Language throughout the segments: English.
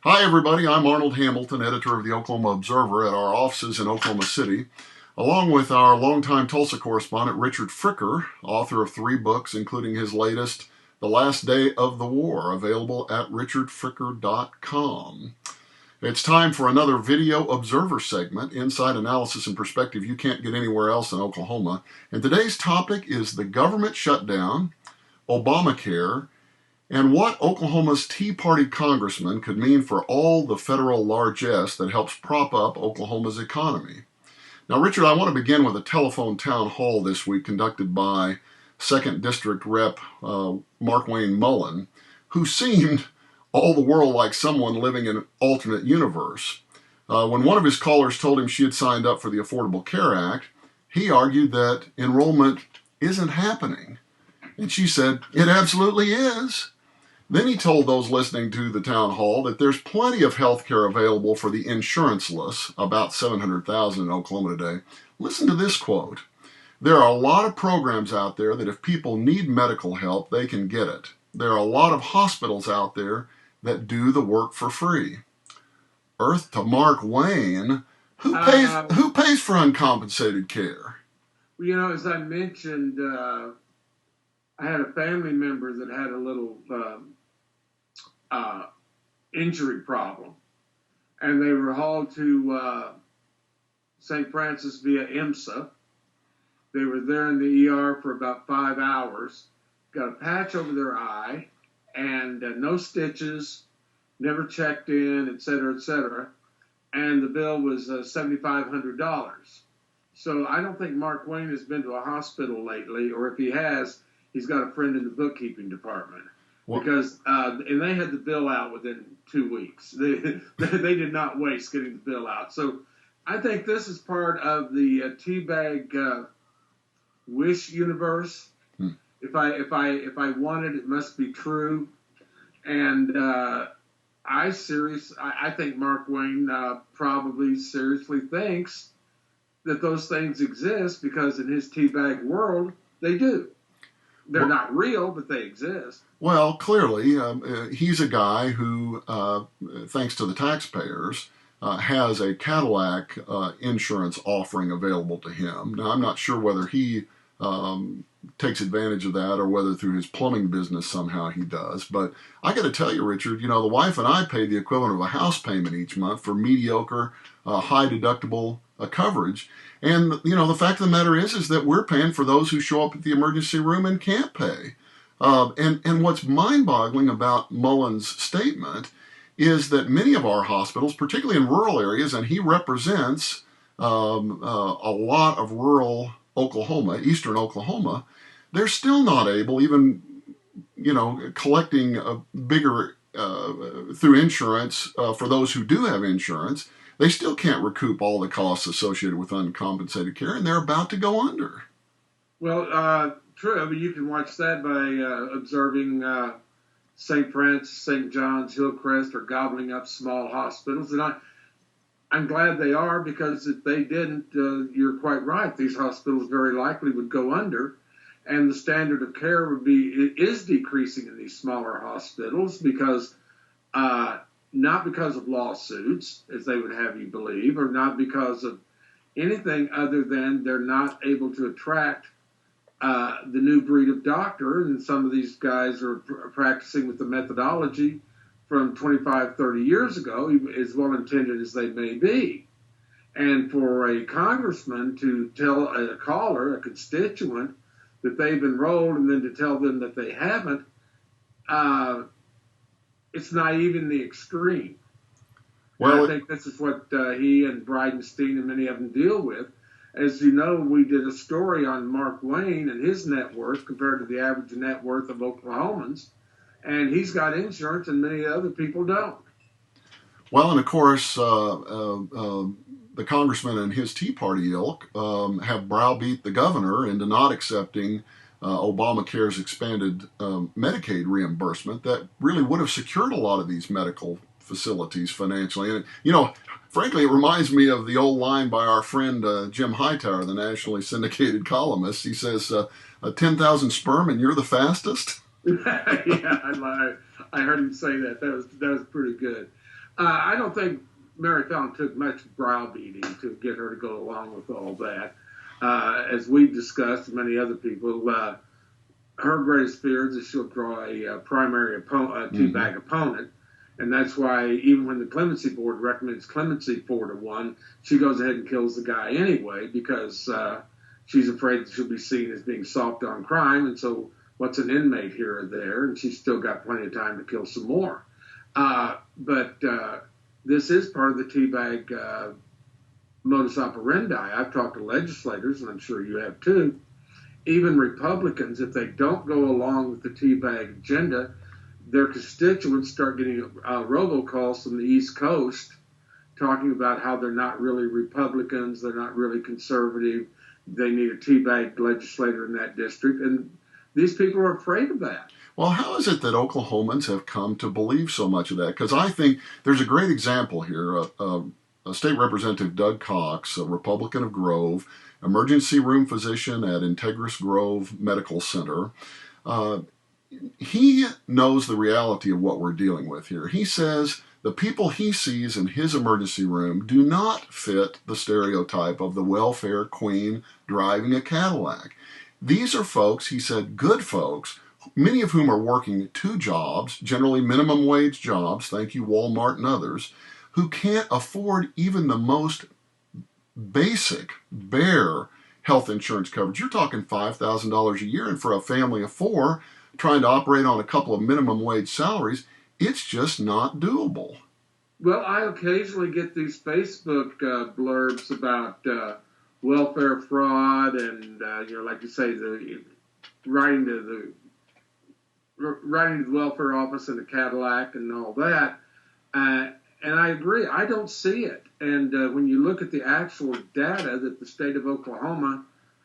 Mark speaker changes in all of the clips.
Speaker 1: Hi, everybody. I'm Arnold Hamilton, editor of the Oklahoma Observer at our offices in Oklahoma City, along with our longtime Tulsa correspondent, Richard Fricker, author of 3 books, including his latest, The Last Day of the War, available at richardfricker.com. It's time for another Video Observer segment, insight analysis and perspective you can't get anywhere else in Oklahoma. And today's topic is the government shutdown, ObamaCare, and what Oklahoma's Tea Party congressman could mean for all the federal largesse that helps prop up Oklahoma's economy. Now, Richard, I want to begin with a telephone town hall this week conducted by 2nd District Rep Mark Wayne Mullen, who seemed all the world like someone living in an alternate universe. When one of his callers told him she had signed up for the Affordable Care Act, he argued that enrollment isn't happening. And she said, it absolutely is. Then he told those listening to the town hall that there's plenty of health care available for the insuranceless, about 700,000 in Oklahoma today. Listen to this quote. There are a lot of programs out there that if people need medical help, they can get it. There are a lot of hospitals out there that do the work for free. Earth to Mark Wayne, who pays for uncompensated care?
Speaker 2: Well, you know, as I mentioned, I had a family member that had a little injury problem, and they were hauled to St. Francis via IMSA. They were there in the ER for about 5 hours, got a patch over their eye, and no stitches, never checked in, et cetera, and the bill was $7,500. So I don't think Mark Wayne has been to a hospital lately, or if he has, he's got a friend in the bookkeeping department. Because and they had the bill out within 2 weeks. They did not waste getting the bill out. So I think this is part of the teabag wish universe. If I want it, it must be true. And I think Mark Wayne probably seriously thinks that those things exist because in his teabag world they do. They're not real, but they exist.
Speaker 1: Well, clearly, he's a guy who, thanks to the taxpayers, has a Cadillac insurance offering available to him. Now, I'm not sure whether he takes advantage of that or whether through his plumbing business somehow he does. But I got to tell you, Richard, the wife and I pay the equivalent of a house payment each month for mediocre, high deductible coverage. And, the fact of the matter is that we're paying for those who show up at the emergency room and can't pay. And what's mind-boggling about Mullen's statement is that many of our hospitals, particularly in rural areas, and he represents a lot of rural Oklahoma, eastern Oklahoma, they're still not able, even, collecting a bigger through insurance for those who do have insurance. They still can't recoup all the costs associated with uncompensated care, and they're about to go under.
Speaker 2: Well, true. I mean, you can watch that by observing St. Francis, St. John's, Hillcrest are gobbling up small hospitals. And I'm glad they are, because if they didn't, you're quite right, these hospitals very likely would go under. And the standard of care is decreasing in these smaller hospitals because not because of lawsuits, as they would have you believe, or not because of anything other than they're not able to attract the new breed of doctor. And some of these guys are practicing with the methodology from 25, 30 years ago, as well-intended as they may be. And for a congressman to tell a caller, a constituent, that they've enrolled and then to tell them that they haven't, it's naive in the extreme. Well, I think this is what he and Bridenstine and many of them deal with. As you know, we did a story on Mark Wayne and his net worth compared to the average net worth of Oklahomans, and he's got insurance and many other people don't.
Speaker 1: Well, and of course, the congressman and his Tea Party ilk have browbeat the governor into not accepting Obamacare's expanded Medicaid reimbursement that really would have secured a lot of these medical facilities financially. And, frankly, it reminds me of the old line by our friend Jim Hightower, the nationally syndicated columnist. He says, 10,000 sperm and you're the fastest.
Speaker 2: Yeah, I heard him say that. That was pretty good. I don't think Mary Fallon took much browbeating to get her to go along with all that. As we've discussed, and many other people, her greatest fear is that she'll draw a primary teabag opponent. And that's why even when the clemency board recommends clemency 4-1, she goes ahead and kills the guy anyway because she's afraid that she'll be seen as being soft on crime. And so what's an inmate here or there? And she's still got plenty of time to kill some more. But this is part of the teabag modus operandi. I've talked to legislators, and I'm sure you have too. Even Republicans, if they don't go along with the teabag agenda, their constituents start getting robocalls from the East Coast talking about how they're not really Republicans, they're not really conservative, they need a teabag legislator in that district, and these people are afraid of that.
Speaker 1: Well, how is it that Oklahomans have come to believe so much of that? Because I think there's a great example here. State Representative Doug Cox, a Republican of Grove, emergency room physician at Integris Grove Medical Center. He knows the reality of what we're dealing with here. He says the people he sees in his emergency room do not fit the stereotype of the welfare queen driving a Cadillac. These are folks, he said, good folks, many of whom are working 2 jobs, generally minimum wage jobs, thank you Walmart and others, who can't afford even the most basic, bare health insurance coverage. You're talking $5,000 a year, and for a family of 4 trying to operate on a couple of minimum wage salaries, it's just not doable.
Speaker 2: Well, I occasionally get these Facebook blurbs about welfare fraud and, like you say, the writing to the welfare office in a Cadillac and all that. And I agree. I don't see it. And when you look at the actual data that the state of Oklahoma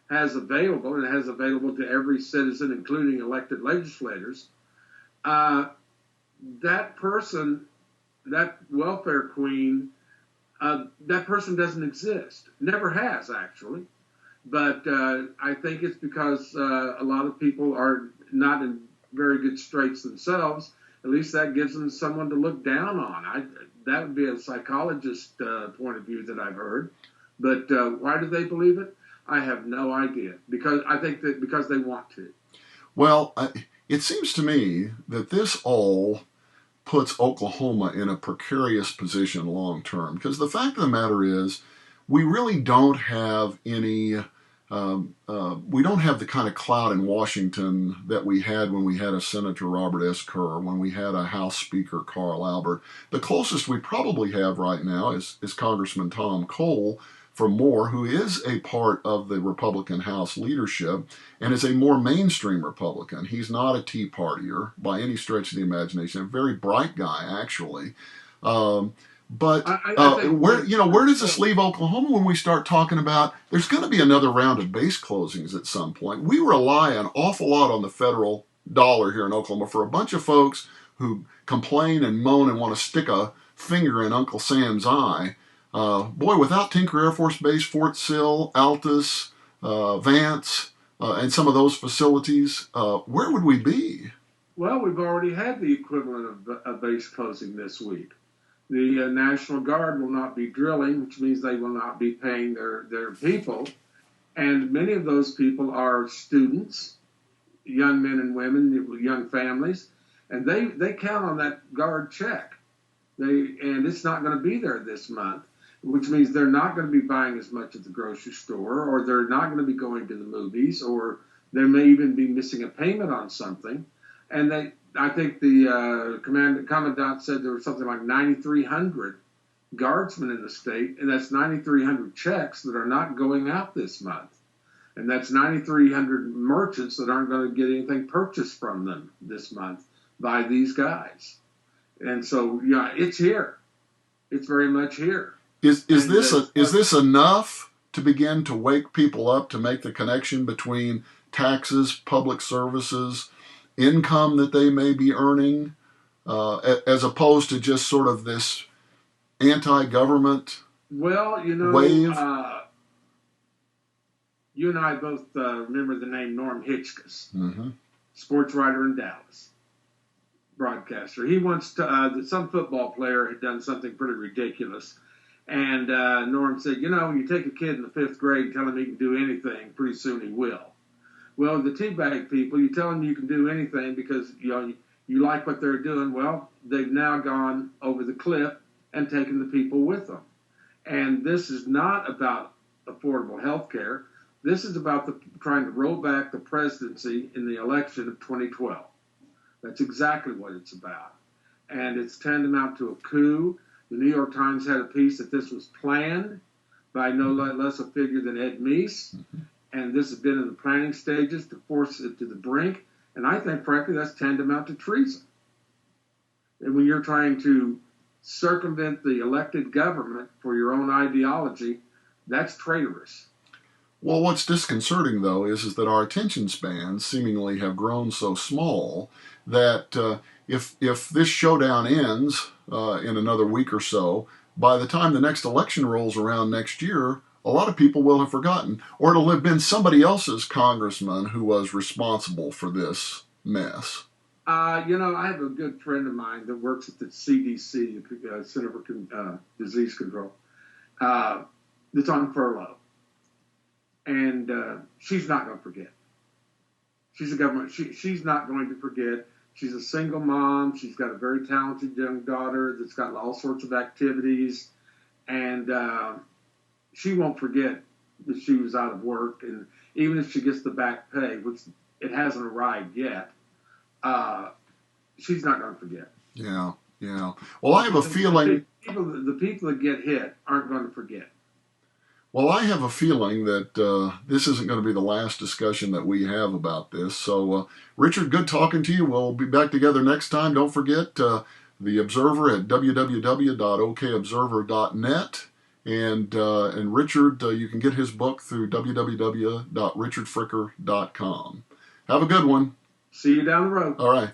Speaker 2: has available, and it has available to every citizen, including elected legislators, that person, that welfare queen, that person doesn't exist. Never has, actually. But I think it's because a lot of people are not in very good straits themselves. At least that gives them someone to look down on. That would be a psychologist point of view that I've heard. But why do they believe it? I have no idea. Because I think that because they want to.
Speaker 1: Well, it seems to me that this all puts Oklahoma in a precarious position long term. Because the fact of the matter is, we really don't have any. We don't have the kind of clout in Washington that we had when we had a Senator Robert S. Kerr, when we had a House Speaker Carl Albert. The closest we probably have right now is Congressman Tom Cole from Moore, who is a part of the Republican House leadership and is a more mainstream Republican. He's not a Tea Partier by any stretch of the imagination. A very bright guy, actually. But where does this leave Oklahoma when we start talking about there's going to be another round of base closings at some point? We rely an awful lot on the federal dollar here in Oklahoma for a bunch of folks who complain and moan and want to stick a finger in Uncle Sam's eye. Without Tinker Air Force Base, Fort Sill, Altus, Vance, and some of those facilities, where would we be?
Speaker 2: Well, we've already had the equivalent of a base closing this week. The National Guard will not be drilling, which means they will not be paying their people. And many of those people are students, young men and women, young families, and they count on that Guard check. And it's not going to be there this month, which means they're not going to be buying as much at the grocery store, or they're not going to be going to the movies, or they may even be missing a payment on something. And I think the commandant said there was something like 9,300 guardsmen in the state, and that's 9,300 checks that are not going out this month. And that's 9,300 merchants that aren't going to get anything purchased from them this month by these guys. And so, yeah, it's here. It's very much here.
Speaker 1: Is this enough to begin to wake people up to make the connection between taxes, public services, income that they may be earning, as opposed to just sort of this anti-government wave?
Speaker 2: You and I both remember the name Norm Hitchcock, sports writer in Dallas. broadcaster. He wants to. Some football player had done something pretty ridiculous, and Norm said, when you take a kid in the 5th grade and tell him he can do anything, pretty soon he will. Well, the teabag people, you tell them you can do anything because you like what they're doing. Well, they've now gone over the cliff and taken the people with them. And this is not about affordable health care. This is about trying to roll back the presidency in the election of 2012. That's exactly what it's about. And it's tantamount to a coup. The New York Times had a piece that this was planned by no less a figure than Ed Meese. And this has been in the planning stages to force it to the brink. And I think, frankly, that's tantamount to treason. And when you're trying to circumvent the elected government for your own ideology, that's traitorous.
Speaker 1: Well, what's disconcerting, though, is that our attention spans seemingly have grown so small that if this showdown ends in another week or so, by the time the next election rolls around next year, a lot of people will have forgotten, or it'll have been somebody else's congressman who was responsible for this mess.
Speaker 2: I have a good friend of mine that works at the CDC, Center for Disease Control, that's on furlough. And she's not going to forget. She's a government. She's not going to forget. She's a single mom. She's got a very talented young daughter that's got all sorts of activities. And she won't forget that she was out of work. And even if she gets the back pay, which it hasn't arrived yet, she's not going to forget.
Speaker 1: Yeah. Well, I have a feeling
Speaker 2: the people that get hit aren't going to forget.
Speaker 1: Well, I have a feeling that this isn't going to be the last discussion that we have about this. So, Richard, good talking to you. We'll be back together next time. Don't forget The Observer at www.okobserver.net. And Richard, you can get his book through www.richardfricker.com. Have a good one.
Speaker 2: See you down the road.
Speaker 1: All right.